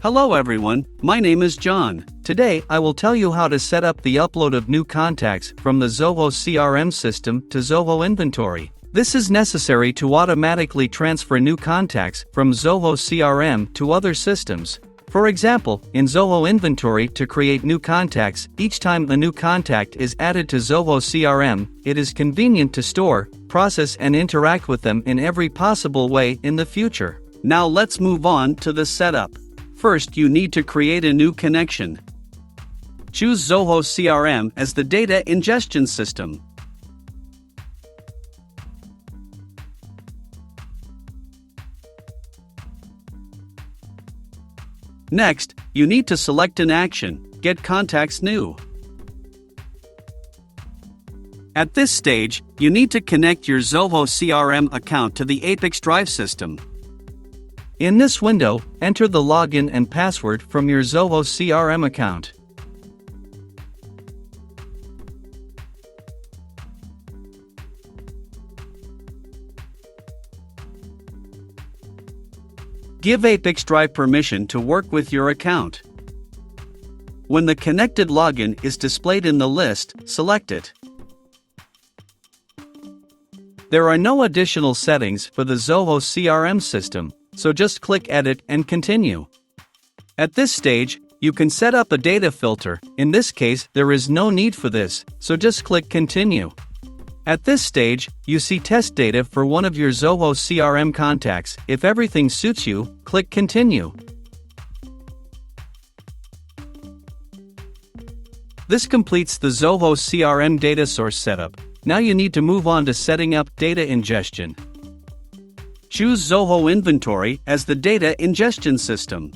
Hello everyone, my name is John. Today I will tell you how to set up the upload of new contacts from the Zoho CRM system to Zoho Inventory. This is necessary to automatically transfer new contacts from Zoho CRM to other systems. For example, in Zoho Inventory, to create new contacts, each time a new contact is added to Zoho CRM, it is convenient to store, process and interact with them in every possible way in the future. Now let's move on to the setup. First, you need to create a new connection. Choose Zoho CRM as the data ingestion system. Next, you need to select an action, Get Contacts New. At this stage, you need to connect your Zoho CRM account to the ApiX-Drive system. In this window, enter the login and password from your Zoho CRM account. Give ApiX-Drive permission to work with your account. When the connected login is displayed in the list, select it. There are no additional settings for the Zoho CRM system, so just click Edit and Continue. At this stage, you can set up a data filter. In this case, there is no need for this, so just click Continue. At this stage, you see test data for one of your Zoho CRM contacts. If everything suits you, click Continue. This completes the Zoho CRM data source setup. Now you need to move on to setting up data ingestion. Choose Zoho Inventory as the data ingestion system.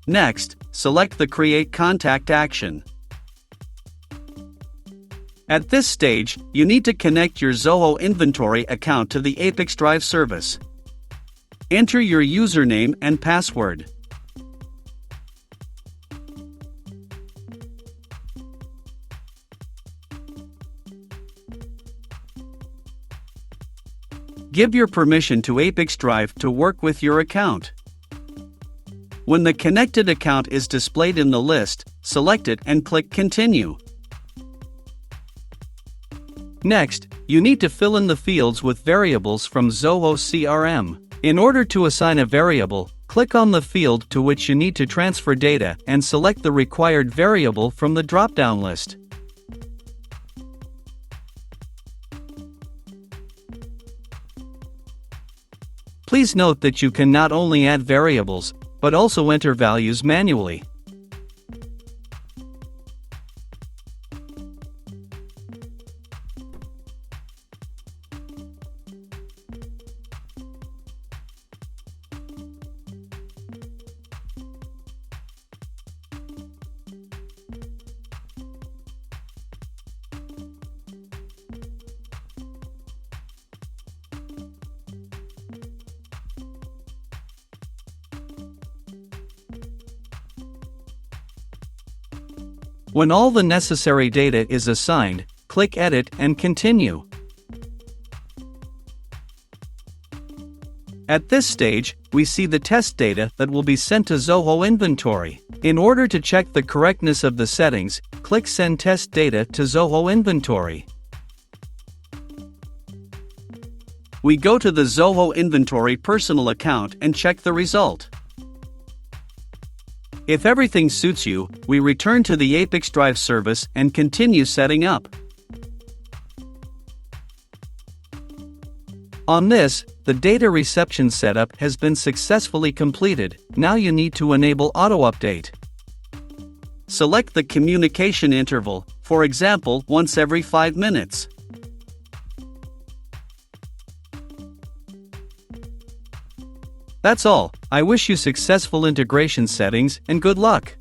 Next, select the Create Contact action. At this stage, you need to connect your Zoho Inventory account to the ApiX-Drive service. Enter your username and password. Give your permission to ApiX-Drive to work with your account. When the connected account is displayed in the list, select it and click Continue. Next, you need to fill in the fields with variables from Zoho CRM. In order to assign a variable, click on the field to which you need to transfer data and select the required variable from the drop-down list. Please note that you can not only add variables, but also enter values manually. When all the necessary data is assigned, click Edit and Continue. At this stage, we see the test data that will be sent to Zoho Inventory. In order to check the correctness of the settings, click Send Test Data to Zoho Inventory. We go to the Zoho Inventory personal account and check the result. If everything suits you, we return to the ApiX-Drive service and continue setting up. On this, the data reception setup has been successfully completed. Now you need to enable auto-update. Select the communication interval, for example, once every 5 minutes. That's all. I wish you successful integration settings and good luck.